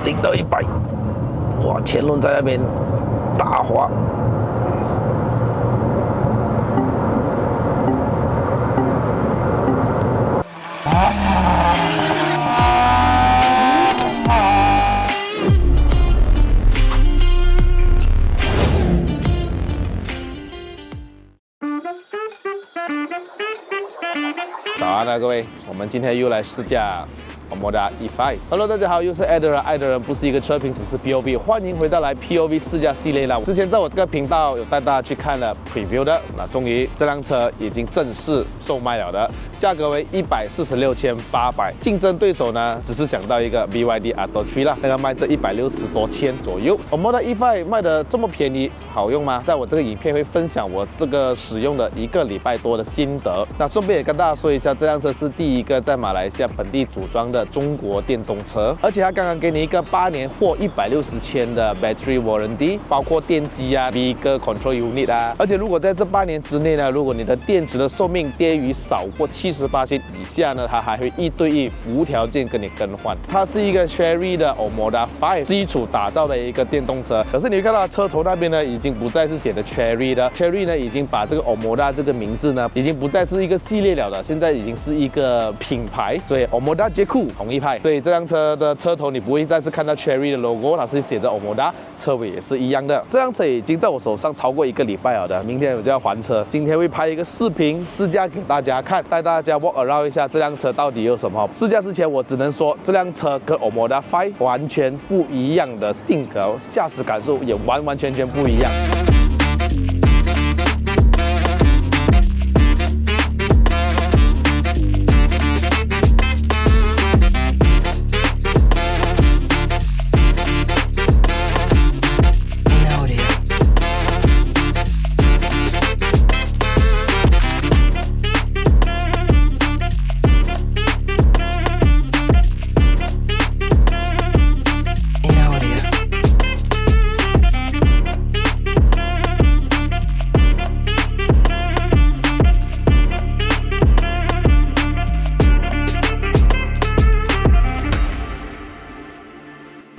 0到100，哇，前轮在那边打滑。早安啊，各位，我们今天又来试驾Omoda E5。Hello， 大家好，又是爱的人，爱的人不是一个车评，只是 POV。欢迎回到来 POV 试驾系列啦。之前在我这个频道有带大家去看了 preview 的，那终于这辆车已经正式售卖了的，价格为146,800。竞争对手呢，只是想到一个 BYD Atto 3啦，那个卖这160多千左右。Omoda E5 卖的这么便宜，好用吗？在我这个影片会分享我这个使用的1个礼拜多的心得。那顺便也跟大家说一下，这辆车是第一个在马来西亚本地组装的中国电动车，而且它刚刚给你一个8年或160千的 battery warranty， 包括电机啊、vehicle control unit 啊。而且如果在这8年之内呢，如果你的电池的寿命低于少过70%以下呢，它还会1对1无条件跟你更换。它是一个 Chery 的 Omoda 5基础打造的一个电动车，可是你会看到车头那边呢，已经不再是写的 Chery 的 ，Chery 呢已经把这个 Omoda 这个名字呢，已经不再是一个系列了的，现在已经是一个品牌，所以 Omoda J-Cool 同一派。所以这辆车的车头你不会再次看到 Chery 的 logo， 它是写着 Omoda， 车尾也是一样的。这辆车已经在我手上超过1个礼拜了的，明天我就要还车。今天会拍一个视频试驾给大家看，带大家 walk around 一下这辆车到底有什么。试驾之前我只能说，这辆车跟 Omoda 5完全不一样的性格，驾驶感受也完完全全不一样。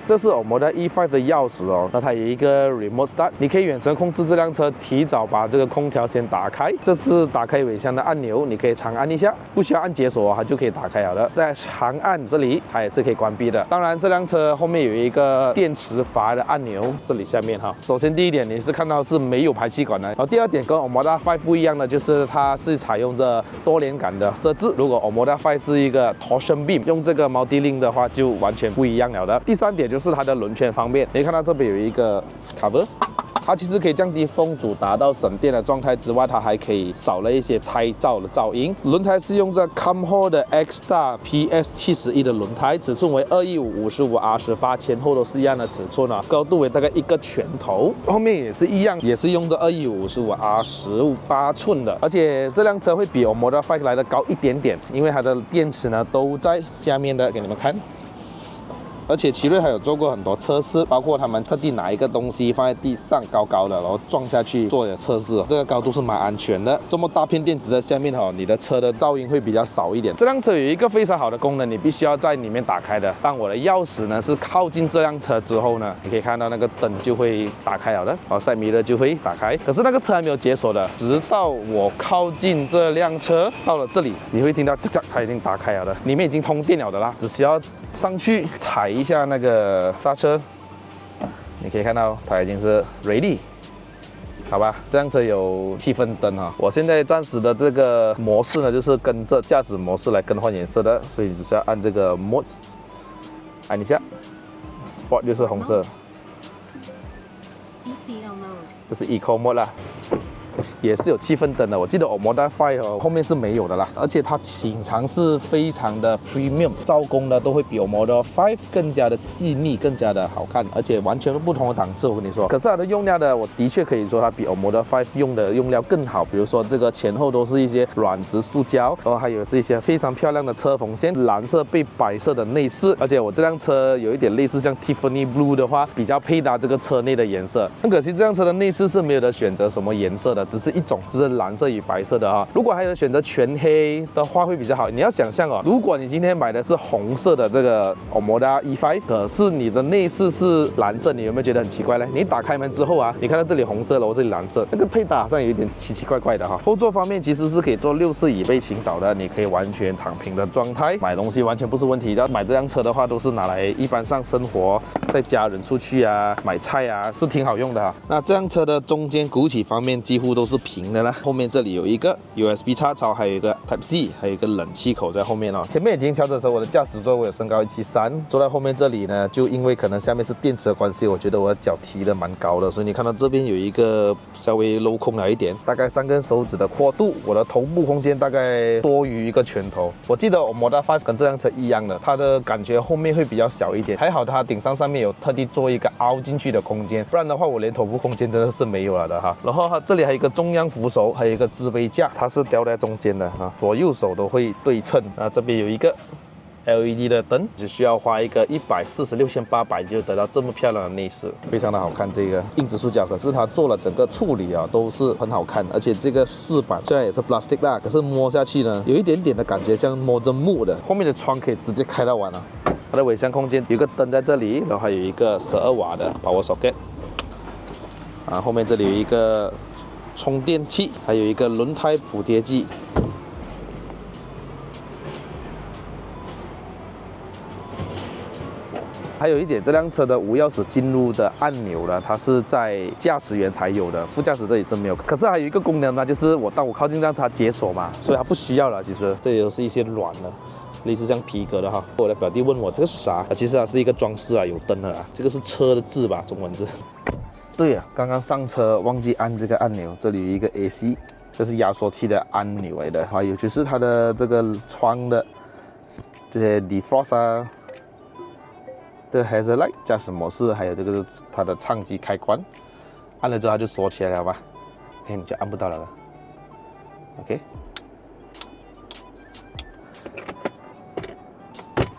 这是 Omoda E5 的钥匙哦，那它有一个 Remote Start， 你可以远程控制这辆车，提早把这个空调先打开。这是打开尾箱的按钮，你可以长按一下，不需要按解锁它就可以打开了的。在长按这里，它也是可以关闭的。当然，这辆车后面有一个电池阀的按钮，这里下面哈。首先第一点，你是看到是没有排气管的。然后第二点跟 Omoda 5不一样的，就是它是采用着多连杆的设置。如果 Omoda 5是一个 Torsion Beam， 用这个 Multi-Link 的话就完全不一样了的。第三点就是它的轮圈方面，你看到这边有一个 cover， 它其实可以降低风阻，达到省电的状态之外，它还可以少了一些胎噪的噪音。轮胎是用这 Comho 的 X-Star PS71 的轮胎，尺寸为215/55R18，前后都是一样的尺寸啊，高度为大概1个拳头。后面也是一样，也是用这215/55R18寸的，而且这辆车会比 Omoda 5来的高一点点，因为它的电池呢都在下面的，给你们看。而且奇瑞还有做过很多测试，包括他们特地拿一个东西放在地上高高的，然后撞下去做的测试，这个高度是蛮安全的。这么大片电池在下面哈，你的车的噪音会比较少一点。这辆车有一个非常好的功能，你必须要在里面打开的。当我的钥匙呢是靠近这辆车之后呢，你可以看到那个灯就会打开了的，然后side mirror就会打开。可是那个车还没有解锁的，直到我靠近这辆车到了这里，你会听到吱吱，它已经打开了的，里面已经通电了的啦，只需要上去踩一下那个刹车，你可以看到它已经是 ready， 好吧？这辆车有气氛灯哈，我现在暂时的这个模式呢，就是跟着驾驶模式来更换颜色的，所以你只需要按这个 mode， 按一下 ，Sport 就是红色，这是 Eco Mode 啦。也是有气氛灯的，我记得 Omoda 5后面是没有的啦，而且它经常是非常的 premium， 造工呢都会比 Omoda 5更加的细腻，更加的好看，而且完全不同的档次，我跟你说。可是它的用料呢，我的确可以说它比 Omoda 5用的用料更好，比如说这个前后都是一些软质塑胶，然后还有这些非常漂亮的车缝线，蓝色被白色的内饰，而且我这辆车有一点类似像 Tiffany Blue 的话，比较配搭这个车内的颜色。很可惜这辆车的内饰是没有得选择什么颜色的。的，只是一种，就是蓝色与白色的哈。如果还有选择全黑的话会比较好。你要想象哦，如果你今天买的是红色的这个 Omoda E5，可是你的内饰是蓝色，你有没有觉得很奇怪呢？你打开门之后啊，你看到这里红色了，我这里蓝色，那个配搭好像有一点奇奇怪怪的哈。后座方面其实是可以做6次椅背倾倒的，你可以完全躺平的状态，买东西完全不是问题的。买这辆车的话，都是拿来一般上生活，载家人出去啊，买菜啊，是挺好用的哈。那这辆车的中间鼓起方面几乎都是平的啦，后面这里有一个 USB 插槽，还有一个 Type C， 还有一个冷气口在后面哦。前面已经调整成我的驾驶座位，我有身高173，坐在后面这里呢，就因为可能下面是电池的关系，我觉得我的脚提的蛮高的，所以你看到这边有一个稍微镂空了一点，大概3根手指的阔度，我的头部空间大概多于一个拳头。我记得我 Omoda 5跟这辆车一样的，它的感觉后面会比较小一点，还好它顶上面有特地做一个凹进去的空间，不然的话我连头部空间真的是没有了的哈。然后它这里还有一个中央扶手，还有一个置杯架，它是吊在中间的哈，左右手都会对称。那这边有一个 LED 的灯，只需要花一个146,800就得到这么漂亮的内饰，非常的好看。这个硬质塑胶，可是它做了整个处理啊，都是很好看。而且这个饰板虽然也是 plastic 啦，可是摸下去呢，有一点点的感觉像摸着木的。后面的窗可以直接开到完了。它的尾箱空间有一个灯在这里，然后还有一个12瓦的 power socket。后面这里有一个充电器，还有一个轮胎补贴剂。还有一点，这辆车的无钥匙进入的按钮呢，它是在驾驶员才有的，副驾驶这里是没有。可是还有一个功能呢，就是当我靠近这辆车解锁嘛，所以它不需要了。其实这里都是一些软的，类似像皮革的哈。我的表弟问我这个是啥，其实它是一个装饰啊，有灯的啊。这个是车的字吧，中文字。对啊，刚刚上车忘记按这个按钮，这里有一个 AC， 这是压缩器的按钮来的。还有就是它的这个窗的这些 defrost 啊。这个 hazard light 驾驶模式，还有这个是它的唱机开关，按了之后它就锁起来了吧？你就按不到了。OK，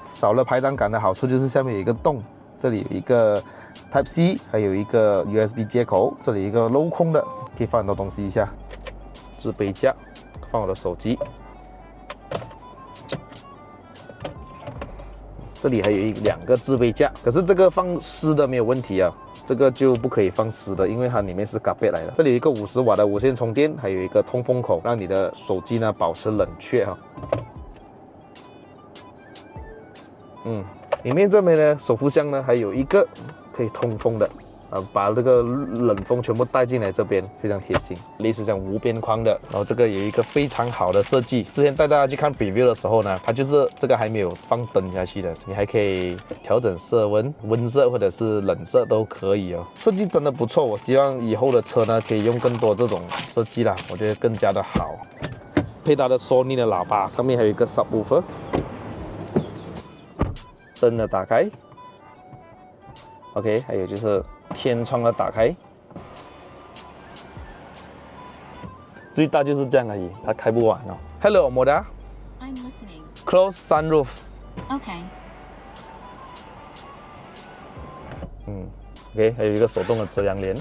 少了排档杆的好处就是下面有一个洞，这里有一个 Type C， 还有一个 USB 接口，这里有一个镂空的，可以放很多东西一下。置杯架，放我的手机。这里还有2个置杯架，可是这个放湿的没有问题啊，这个就不可以放湿的，因为它里面是 carpet 来的。这里有一个50瓦的无线充电，还有一个通风口，让你的手机呢保持冷却哈。里面这边呢手扶箱呢还有一个可以通风的。把这个冷风全部带进来这边，非常贴心，类似像无边框的。然后这个有一个非常好的设计，之前带大家去看 preview 的时候呢，它就是这个还没有放灯下去的，你还可以调整色温，温色或者是冷色都可以哦。设计真的不错，我希望以后的车呢可以用更多这种设计啦，我觉得更加的好。配搭的 Sony 的喇叭，上面还有一个 subwoofer， 灯的打开。OK， 还有就是天窗的打开，最大就是这样而已，它开不完哦。Hello, Omoda. I'm listening. Close sunroof. Okay. OK， 还有一个手动的遮阳帘。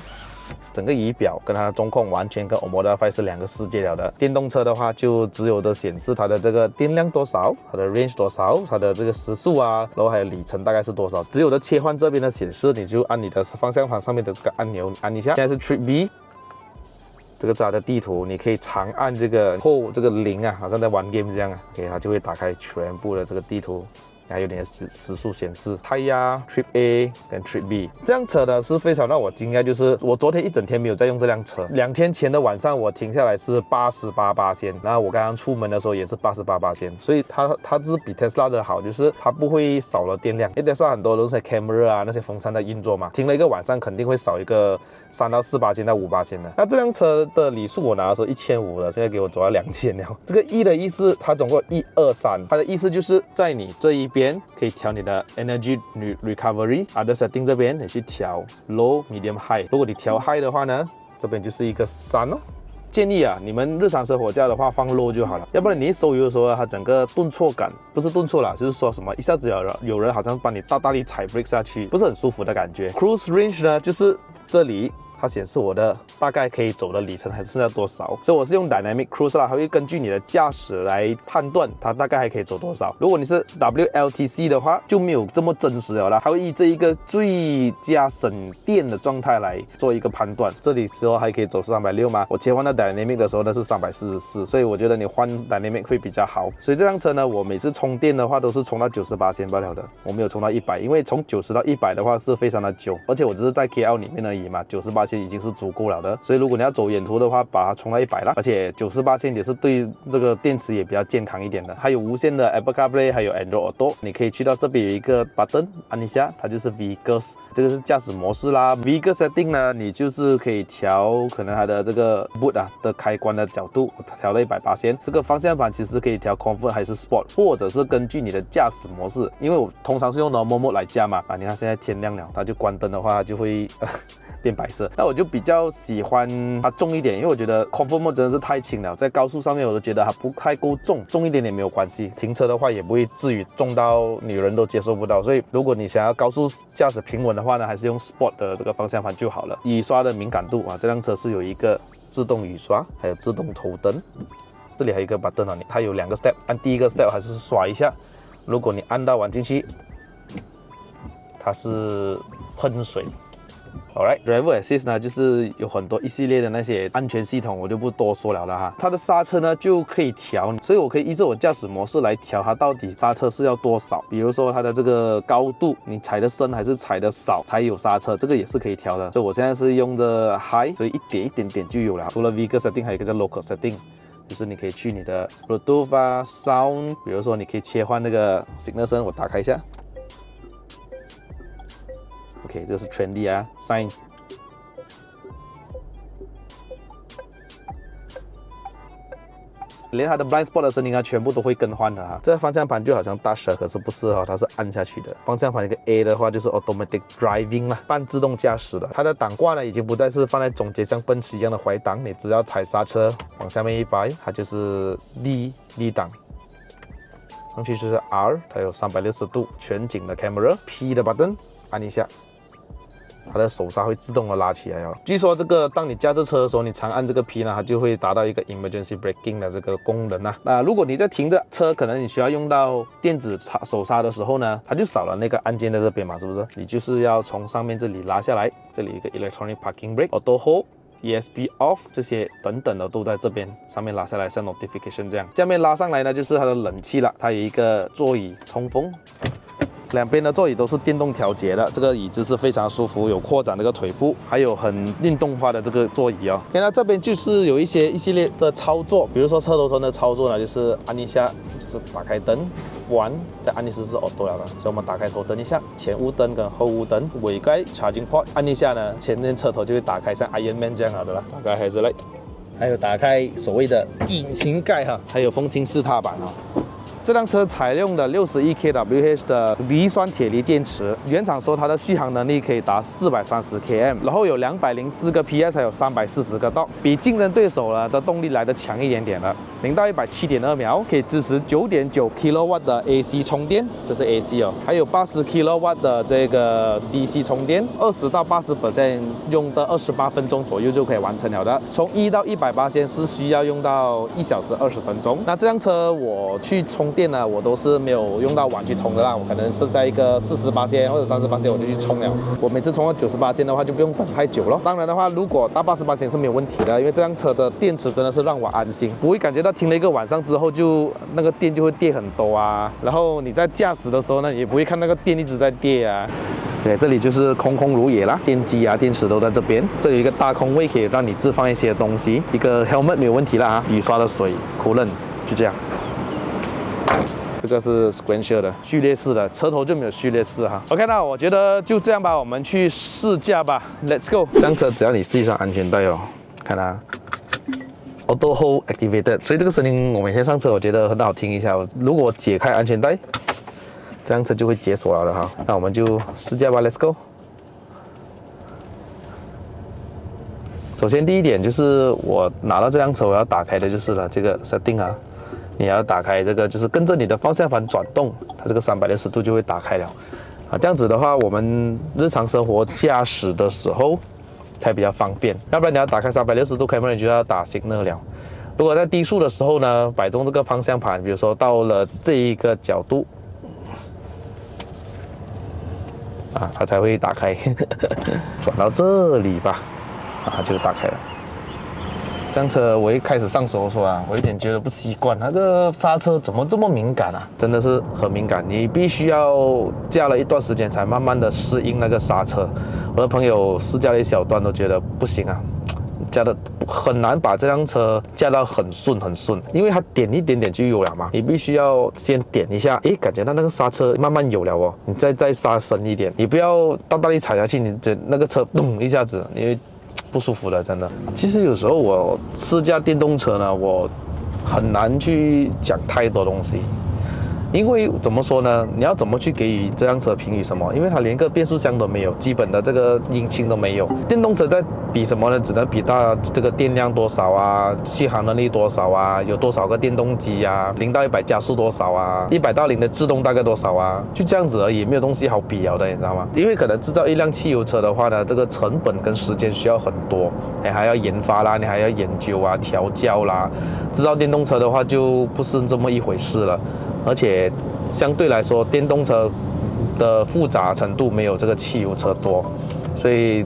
整个仪表跟它的中控完全跟 Omoda 5是2个世界了的。电动车的话，就只有的显示它的这个电量多少，它的 range 多少，它的这个时速啊，然后还有里程大概是多少。只有的切换这边的显示，你就按你的方向盘上面的这个按钮，你按一下。现在是 Trip B， 这个是它的地图，你可以长按这个后这个0啊，好像在玩 game 这样啊，给它就会打开全部的这个地图。还有点时速显示，胎压 Trip A 跟 Trip B。这辆车呢是非常让我惊讶，就是我昨天一整天没有在用这辆车，2天前的晚上我停下来是88%，然后我刚刚出门的时候也是88%，所以它是比 Tesla 的好，就是它不会少了电量。因为 Tesla 很多都是 camera 啊那些风扇在运作嘛，停了一个晚上肯定会少一个3到4%到5%的。那这辆车的里数我拿的时候1500了，现在给我走到2000了。这个E的意思，它总共1、2、3，它的意思就是在你这一边可以调你的 energy recovery， other setting 这边你去调 low、medium、high。如果你调 high 的话呢，这边就是一个3哦。建议啊，你们日常生活驾的话放 low 就好了，要不然你一收油的时候，它整个顿挫感不是顿挫啦，就是说什么一下子有人好像帮你大力踩 brake 下去，不是很舒服的感觉。Cruise range 呢，就是这里。它显示我的大概可以走的里程还剩下多少。所以我是用 Dynamic Cruise 啦，它会根据你的驾驶来判断它大概还可以走多少。如果你是 WLTC 的话，就没有这么真实了啦，它会以这一个最佳省电的状态来做一个判断。这里时候还可以走360吗？我切换到 Dynamic 的时候呢是344，所以我觉得你换 Dynamic 会比较好。所以这辆车呢，我每次充电的话都是充到98%罢了的，我没有充到100，因为从90到100的话是非常的久，而且我只是在 KL 里面而已嘛，98%已经是足够了的。所以如果你要走远途的话，把它充到100啦，而且98%也是对这个电池也比较健康一点的。还有无线的 Apple CarPlay， 还有 Android Auto， 你可以去到这边有一个 button， 按一下，它就是 Vehicles， 这个是驾驶模式啦。Vehicle Setting 呢，你就是可以调可能它的这个 boot 啊的开关的角度，我调到180%。这个方向盘其实可以调 Comfort 还是 Sport， 或者是根据你的驾驶模式，因为我通常是用 Normal Mode 来驾嘛。啊，你看现在天亮了，它就关灯的话，它就会变白色。那我就比较喜欢它重一点，因为我觉得 Comfort Mode 真的是太轻了，在高速上面我都觉得它不太够重，重一点点没有关系。停车的话也不会至于重到女人都接受不到。所以如果你想要高速驾驶平稳的话呢，还是用 Sport 的这个方向盘就好了。雨刷的敏感度啊，这辆车是有一个自动雨刷，还有自动头灯。这里还有一个 button 啊，它有2个 step， 按第一个 step 还是刷一下。如果你按到玩进去，它是喷水。Alright， Driver Assist 呢，就是有很多一系列的那些安全系统，我就不多说了哈。它的刹车呢就可以调，所以我可以依着我驾驶模式来调它到底刹车是要多少。比如说它的这个高度，你踩的深还是踩的少才有刹车，这个也是可以调的。所以我现在是用着 High， 所以一点点就有了。除了 Vehicle Setting， 还有一个叫 Local Setting。就是你可以去你的 Bluetooth 啊 Sound， 比如说你可以切换那个 Signal 声，我打开一下。OK， 这个是 Trendy 啊 ，Science。连它的 blind spot 的声音啊，全部都会更换的啊。这个方向盘就好像大蛇，可是不是哈，它是按下去的。方向盘一个 A 的话就是 automatic driving 啦，半自动驾驶的。它的档挂呢，已经不再是放在中间像奔驰一样的怀档，你只要踩刹车往下面一摆，它就是 D 档。上去就是 R， 它有360度全景的 camera。P 的 button 按一下。它的手刹会自动的拉起来哦。据说这个当你驾着车的时候，你长按这个 P 呢，它就会达到一个 emergency braking 的这个功能啊。那如果你在停着车，可能你需要用到电子手刹的时候呢，它就少了那个按键在这边嘛，是不是？你就是要从上面这里拉下来，这里一个 electronic parking brake、auto hold、ESP off 这些等等的都在这边上面拉下来，像 notification 这样。下面拉上来呢，就是它的冷气了，它有一个座椅通风。两边的座椅都是电动调节的，这个椅子是非常舒服，有扩展这个腿部，还有很运动化的这个座椅哦。看到这边就是有一系列的操作，比如说车头灯的操作呢，就是按一下就是打开灯，完再按一次是 auto 了的。所以我们打开头灯一下，前雾灯跟后雾灯，尾盖 charging port 按一下呢，前面车头就会打开，像 Iron Man 这样好的啦。打开还是来，还有打开所谓的引擎盖哈，还有风清式踏板哈。这辆车采用的61 kWh 的磷酸铁锂电池，原厂说它的续航能力可以达430 km， 然后有204个 PS， 还有340个道，比竞争对手的动力来得强一点点了。0到100 7.2秒，可以支持9.9 kW 的 AC 充电，这是 AC 哦，还有80 kW 的这个 DC 充电，20到80% 用的28分钟左右就可以完成了的。从1到100%是需要用到1小时20分钟。那这辆车我去充电呢，我都是没有用到碗去充的啦，我可能是在一个40%或者30%我就去充了。我每次充到90%的话就不用等太久了。当然的话，如果到80%是没有问题的，因为这辆车的电池真的是让我安心，不会感觉到停了一个晚上之后就那个电就会跌很多啊。然后你在驾驶的时候呢，也不会看那个电一直在跌啊。对，这里就是空如也啦，电机啊、电池都在这边。这里有一个大空位，可以让你置放一些东西。一个 helmet 没有问题啦啊，雨刷的水、coolant 就这样。这个是 sequential 的序列式的，车头就没有序列式哈。OK， 那我觉得就这样吧，我们去试驾吧 ，Let's go。这辆车只要你系上安全带哦，看啊 ，Auto Hold Activated， 所以这个声音我每天上车我觉得很好听一下。如果我解开安全带，这辆车就会解锁了的哈。那我们就试驾吧 ，Let's go。首先第一点就是我拿到这辆车我要打开的就是了这个 setting 啊。你要打开这个，就是跟着你的方向盘转动，它这个360度就会打开了啊。这样子的话，我们日常生活驾驶的时候，才比较方便。要不然你要打开360度 camera， 你就要打 signal 了。如果在低速的时候呢，摆中这个方向盘，比如说到了这一个角度，它才会打开。转到这里吧，它就打开了。这辆车我一开始上手的时候我有点觉得不习惯，那个刹车怎么这么敏感啊？真的是很敏感，你必须要驾了一段时间才慢慢的适应那个刹车。我的朋友试驾了一小段都觉得不行啊，驾的很难把这辆车驾到很顺，因为它点一点点就有了嘛，你必须要先点一下，感觉到那个刹车慢慢有了哦，你再刹深一点，你不要大力踩下去，你那个车咚一下子，因为不舒服的，真的。其实有时候我试驾电动车呢，我很难去讲太多东西，因为怎么说呢？你要怎么去给予这辆车评语什么？因为它连个变速箱都没有，基本的这个引擎都没有。电动车在比什么呢？只能比到这个电量多少啊，续航能力多少啊，有多少个电动机啊，0到100加速多少啊，100到0的制动大概多少啊，就这样子而已，没有东西好比了的，你知道吗？因为可能制造一辆汽油车的话呢，这个成本跟时间需要很多，你还要研发啦，你还要研究啊，调教啦。制造电动车的话就不是这么一回事了。而且相对来说，电动车的复杂程度没有这个汽油车多，所以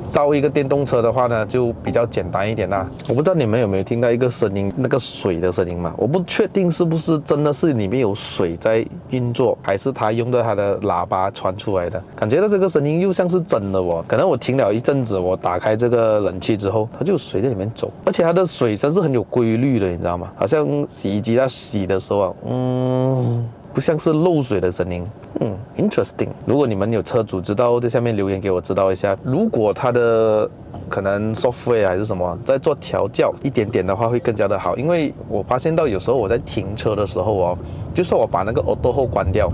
造一个电动车的话呢，就比较简单一点啦。我不知道你们有没有听到一个声音，那个水的声音嘛？我不确定是不是真的是里面有水在运作，还是它用的它的喇叭传出来的。感觉到这个声音又像是真的哦。可能我停了一阵子，我打开这个冷气之后，它就有水在里面走，而且它的水声是很有规律的，你知道吗？好像洗衣机在洗的时候不像是漏水的声音。interesting。如果你们有车主知道，在下面留言给我知道一下。如果它的可能 software 还是什么在做调教一点点的话，会更加的好。因为我发现到有时候我在停车的时候就算我把那个 auto hold 关掉，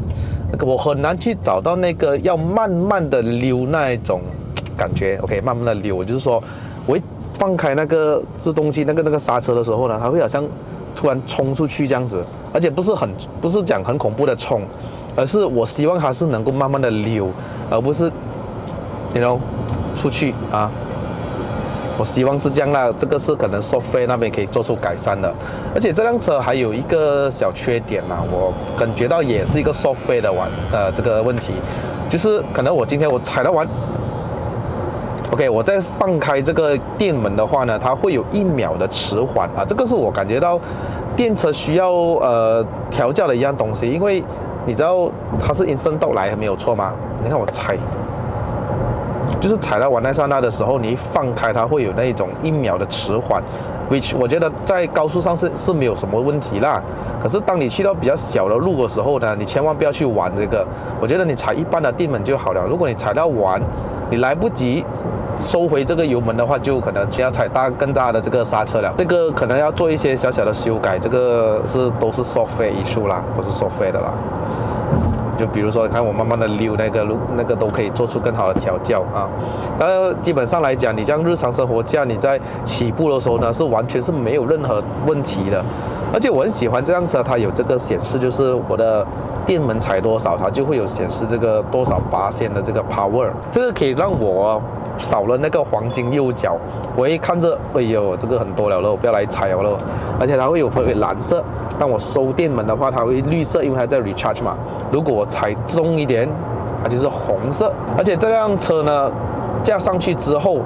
我很难去找到那个要慢慢的溜那一种感觉。OK， 慢慢的溜，就是说我一放开那个制动器那个刹车的时候呢，它会好像突然冲出去这样子，而且不是讲很恐怖的冲，而是我希望它是能够慢慢的溜，而不是出去啊。我希望是这样啦，这个是可能 software 那边可以做出改善的。而且这辆车还有一个小缺点我感觉到也是一个 software 的这个问题，就是可能今天我踩到完。OK， 我再放开这个电门的话呢，它会有1秒的迟缓这个是我感觉到电车需要调教的一样东西，因为你知道它是 instant dock 来没有错吗？你看我就是踩到完那刹那的时候，你一放开它会有那种1秒的迟缓 ，which 我觉得在高速上是没有什么问题啦。可是当你去到比较小的路的时候呢，你千万不要去玩这个。我觉得你踩一般的电门就好了。如果你踩到完，你来不及收回这个油门的话，就可能需要踩更大的这个刹车了。这个可能要做一些小小的修改，这个都是 software issue 啦，都是 software 的啦。就比如说，看我慢慢的溜那个都可以做出更好的调教当然，基本上来讲，你像日常生活驾，你在起步的时候呢，是完全是没有任何问题的。而且我很喜欢这辆车，它有这个显示，就是我的电门踩多少，它就会有显示这个多少%的这个 power， 这个可以让我少了那个黄金右脚。我一看着，哎呦，这个很多了咯，我不要来踩了。而且它会有分为蓝色，当我收电门的话，它会绿色，因为它在 recharge 嘛。如果我踩重一点，它就是红色。而且这辆车呢，驾上去之后，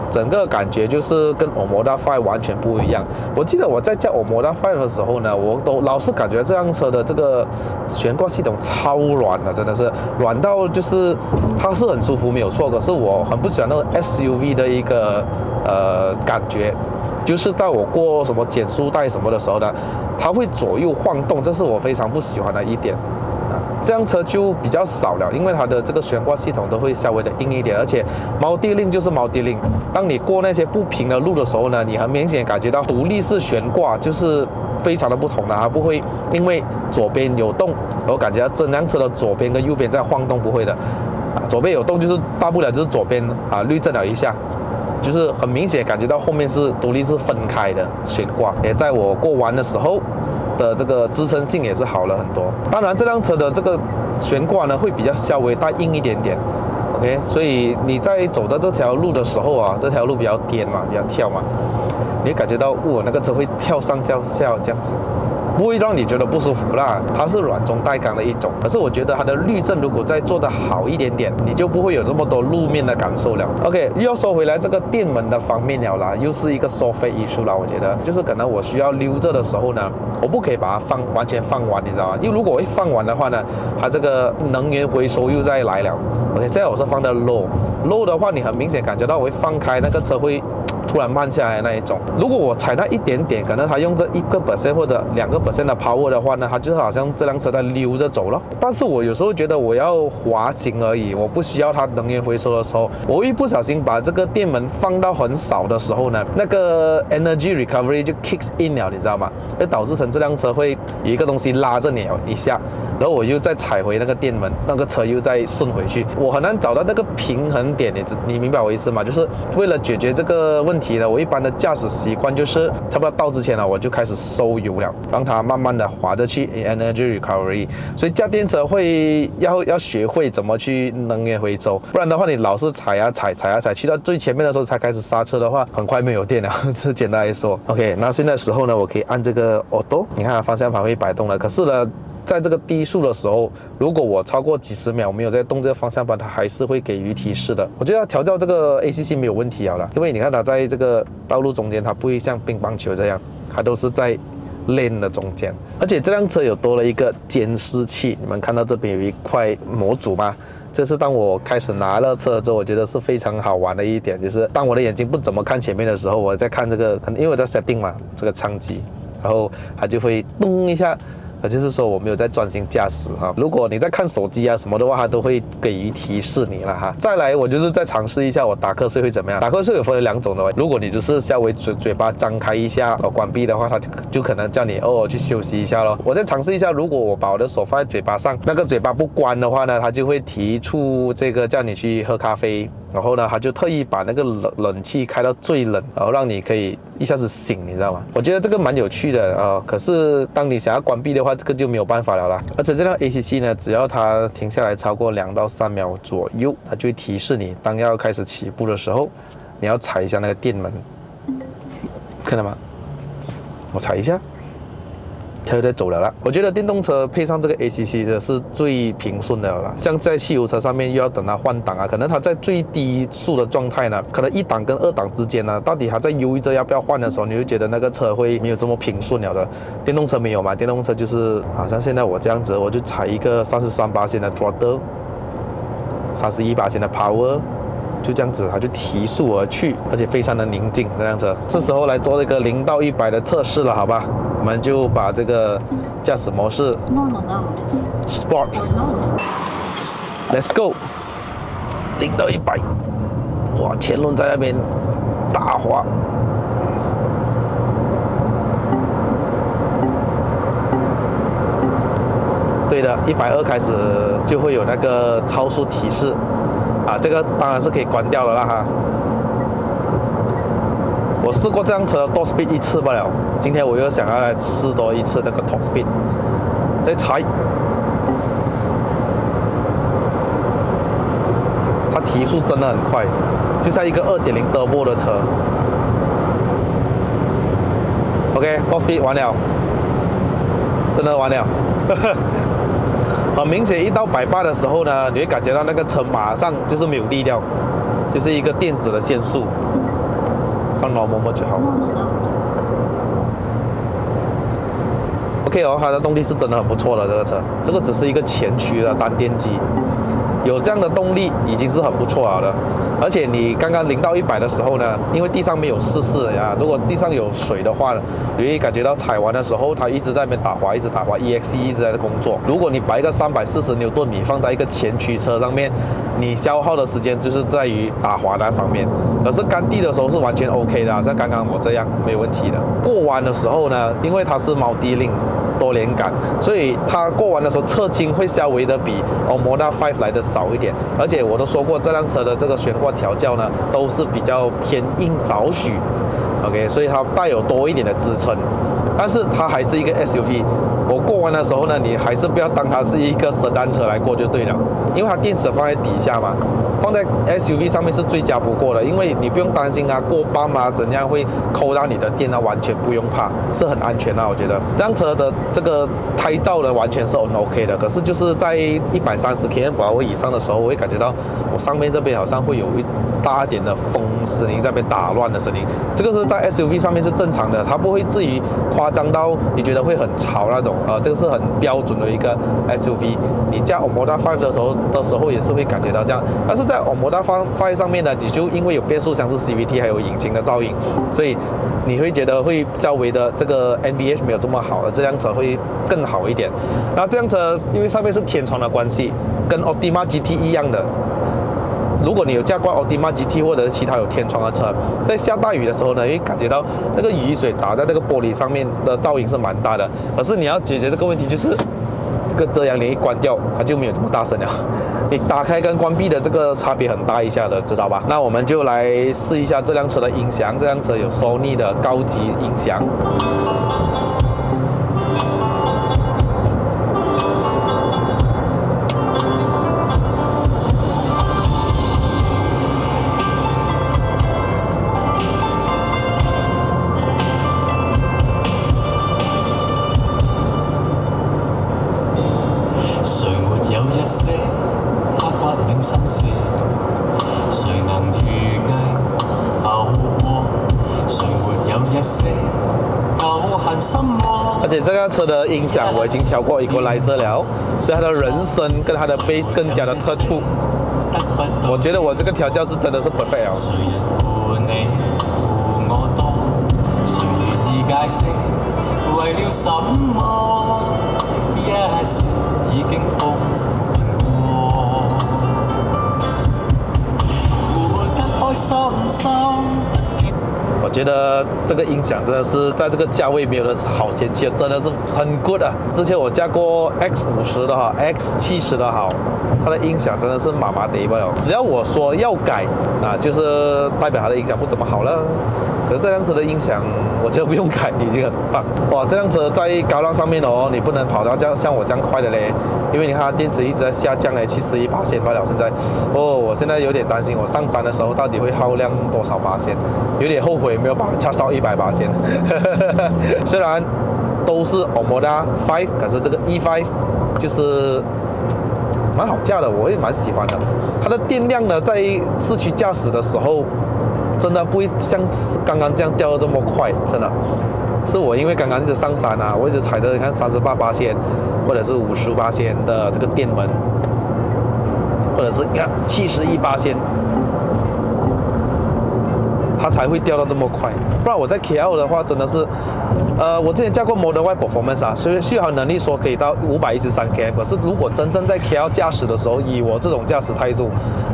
整个感觉就是跟 Omoda 5完全不一样。我记得我在驾 Omoda 5的时候呢，我都老是感觉这辆车的这个悬挂系统超软的，真的是软到就是它是很舒服没有错，可是我很不喜欢那个 SUV 的一个感觉。就是在我过什么减速带什么的时候呢，它会左右晃动，这是我非常不喜欢的一点。这辆车就比较少了，因为它的这个悬挂系统都会稍微的硬一点，而且Multi-Link就是Multi-Link。当你过那些不平的路的时候呢，你很明显感觉到独立式悬挂就是非常的不同的，它不会因为左边有动，我感觉到这辆车的左边跟右边在晃动，不会的。左边有动就是大不了就是左边滤震了一下。就是很明显感觉到后面是独立是分开的悬挂，也在我过弯的时候的这个支撑性也是好了很多。当然这辆车的这个悬挂呢会比较稍微带硬一点点， OK， 所以你在走到这条路的时候啊，这条路比较颠嘛，比较跳嘛，你会感觉到那个车会跳上跳下这样子。不会让你觉得不舒服啦，它是软中带刚的一种。可是我觉得它的滤震如果再做得好一点点，你就不会有这么多路面的感受了。OK， 又要说回来这个电门的方面了啦，又是一个收费issue啦。我觉得就是可能我需要溜着的时候呢，我不可以把它完全放完，你知道吗？因为如果我一放完的话呢，它这个能源回收又再来了。OK， 现在我是放的 low 的话，你很明显感觉到我会放开那个车会突然慢下来那一种。如果我踩到一点点，可能它用这1% 或者2% 的 power 的话呢，它就好像这辆车在溜着走了。但是我有时候觉得我要滑行而已，我不需要它能源回收的时候，我一不小心把这个电门放到很少的时候呢，那个 energy recovery 就 kicks in 了，你知道吗？会导致成这辆车会有一个东西拉着你一下，然后我又再踩回那个电门，那个车又再顺回去，我很难找到那个平衡点，你明白我意思吗？就是为了解决这个问题呢，我一般的驾驶习惯就是差不多到之前呢，我就开始收油了，让它慢慢的滑着去 energy recovery。所以驾电车会要学会怎么去能源回收，不然的话你老是踩啊踩，去到最前面的时候才开始刹车的话，很快没有电了。这简单来说 ，OK， 那现在时候呢，我可以按这个 auto， 你看方向盘会摆动了，可是呢，在这个低速的时候，如果我超过几十秒没有在动这个方向盘，它还是会给予提示的。我觉得要调教这个 ACC 没有问题了，因为你看它在这个道路中间，它不会像乒乓球这样，它都是在 lane 的中间。而且这辆车有多了一个监视器，你们看到这边有一块模组吗？这是当我开始拿了车之后，我觉得是非常好玩的一点，就是当我的眼睛不怎么看前面的时候，我在看这个，可能因为我在 setting 嘛，这个舱机，然后它就会咚一下。就是说我没有在专心驾驶哈，如果你在看手机啊什么的话，它都会给予提示你了哈。再来，我就是再尝试一下我打瞌睡会怎么样。打瞌睡有分2种的，如果你只是稍微嘴巴张开一下，关闭的话，它就可能叫你去休息一下咯。我再尝试一下，如果我把我的手放在嘴巴上，那个嘴巴不关的话呢，它就会提出这个叫你去喝咖啡。然后呢，他就特意把那个冷气开到最冷，然后让你可以一下子醒，你知道吗？我觉得这个蛮有趣的可是当你想要关闭的话，这个就没有办法了啦。而且这辆 ACC 呢，只要它停下来超过2到3秒左右，它就会提示你，当要开始起步的时候，你要踩一下那个电门，看到吗？我踩一下。它就在走了啦。我觉得电动车配上这个 ACC 的是最平顺的了啦。像在汽油车上面又要等它换挡啊，可能它在最低速的状态呢，可能1档跟2档之间呢，到底它在犹豫着要不要换的时候，你会觉得那个车会没有这么平顺了的。电动车没有嘛？电动车就是好像现在我这样子，我就踩一个33%的 throttle，31% 的 power。就这样子，它就提速而去，而且非常的宁静。这辆车是时候来做这个0到100的测试了，好吧？我们就把这个驾驶模式 Normal mode. Sport Sport mode. Let's go， 0到100，哇，前轮在那边打滑。对的，120开始就会有那个超速提示。这个当然是可以关掉了啦哈。我试过这辆车 top speed 1次罢了，今天我又想要来试多一次那个 top speed， 再踩。它提速真的很快，就像一个2.0 turbo 的车。OK， top speed 完了，真的完了。很明显，一到180的时候呢，你会感觉到那个车马上就是没有力量，就是一个电子的限速。放 normal mode 就好。Normal mode. OK 它的动力是真的很不错的，这个车，这个只是一个前驱的单电机，有这样的动力已经是很不错了的。而且你刚刚0到100的时候呢，因为地上没有湿呀，如果地上有水的话，你会感觉到踩完的时候它一直在那边打滑，一直打滑 ，EXE 一直在工作。如果你把一个340牛顿米放在一个前驱车上面，你消耗的时间就是在于打滑那方面。可是干地的时候是完全 OK 的，像刚刚我这样没有问题的。过弯的时候呢，因为它是multi-link多连杆，所以它过弯的时候侧倾会稍微的比Omoda 5来的少一点。而且我都说过，这辆车的这个悬挂调教呢，都是比较偏硬少许 ，OK， 所以它带有多一点的支撑。但是它还是一个 SUV， 我过弯的时候呢，你还是不要当它是一个sedan车来过就对了，因为它电池放在底下嘛，放在 SUV 上面是最佳不过的，因为你不用担心啊过磅啊怎样会抠到你的电啊，完全不用怕，是很安全啊，我觉得这辆车的这个胎噪呢完全是 OK 的，可是就是在130 km/h 以上的时候，我会感觉到我上面这边好像会有一大点的风声音在被打乱的声音，这个是在 SUV 上面是正常的，它不会至于夸张到你觉得会很吵那种，这个是很标准的一个 SUV。你驾 Omoda 5的时候也是会感觉到这样，但是在 Omoda 5上面呢，你就因为有变速箱是 CVT 还有引擎的噪音，所以你会觉得会稍微的这个 NVH 没有这么好的，这辆车会更好一点。那这辆车因为上面是天窗的关系，跟 Optima GT 一样的。如果你有驾过 Optima GT 或者是其他有天窗的车，在下大雨的时候呢，会感觉到那个雨水打在那个玻璃上面的噪音是蛮大的。可是你要解决这个问题，就是这个遮阳帘一关掉，它就没有这么大声了。你打开跟关闭的这个差别很大一下的，知道吧？那我们就来试一下这辆车的音响。这辆车有 Sony 的高级音响。誰沒有一些刻骨銘心事？誰能預計後果？誰沒有一些舊恨心魔？而且这辆車的音響我已經調過 equalizer 了，所以它的人聲跟它的 bass 更加的突出。我覺得我這個調教是真的是 perfect 了。誰人負你負我多？誰願意解釋為了什麼？一時已經復過，活得開心心。我覺得這個音響真的是在這個價位沒有的好嫌棄，真的是很 good 啊！之前我駕過 X50的哈 ，X70的好，它的音響真的是麻麻地吧？只要我說要改啊，就是代表它的音響不怎麼好了。可是這輛車的音響，我覺得不用改，已經很棒。哇，這輛車在高浪上面哦，你不能跑到這樣像我這樣快的嘞，因為你看它電池一直在下降嘞，71%罷了。現在，我現在有點擔心，我上山的時候到底會耗量多少%？有點後悔沒有把它 charge 到100%。雖然都是 Omoda 5，可是這個 E5 就是蠻好駕的，我也蠻喜歡的。它的電量呢，在市區駕駛的時候，真的不會像剛剛這樣掉得這麼快，真的。是我因為剛剛一直上山啊，我一直踩着你看38%或者是50%的這個電門，或者是你看71%，它才會掉到這麼快。不然我在 KL 的話，真的是，我之前駕過 Model Y Performance 啊，所以續航能力說可以到513 km， 可是如果真正在 KL 駕駛的時候，以我這種駕駛態度，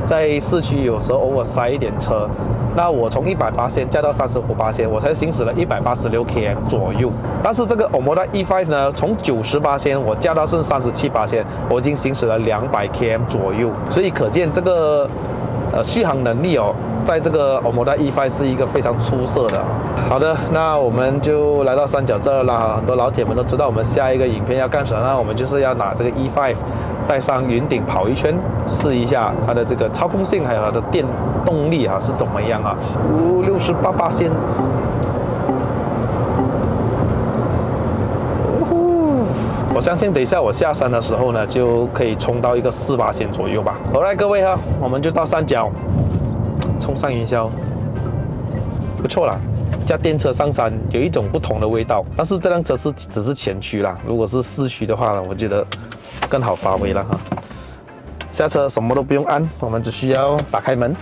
在市區有時候偶爾塞一點車，那我從100%加到35%，我才行駛了186 km 左右。但是這個 Omoda E5 呢，從90%我加到剩37%，我已經行駛了200 km 左右。所以可見這個續航能力哦，在這個 Omoda E5 是一個非常出色的。好的，那我們就來到三角這啦。很多老鐵們都知道我們下一個影片要幹什麼，那我們就是要拿這個 E5 帶上雲頂跑一圈，試一下它的這個操控性，還有它的電動力是怎麼樣啊？68%。我相信等一下我下山的時候呢，就可以衝到一個4%左右吧。好來，各位哈，我們就到三角，衝上雲霄，不錯啦。駕電車上山有一種不同的味道，但是這輛車是只是前驅啦，如果是四驅的話呢，我覺得更好發揮了哈。下車什麼都不用按，我們只需要打開門，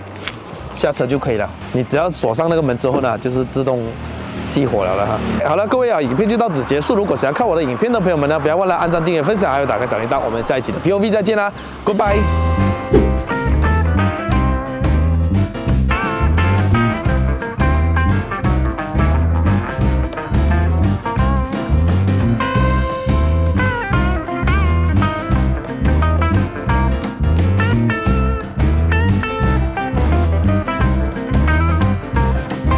下車就可以了。你只要鎖上那個門之後呢，就是自動熄火了哈。好了，各位啊，影片就到此結束。如果想要看我的影片的朋友們呢，不要忘了按讚、訂閱、分享，還有打開小鈴鐺。我們下一期的 POV 再見啦，Goodbye。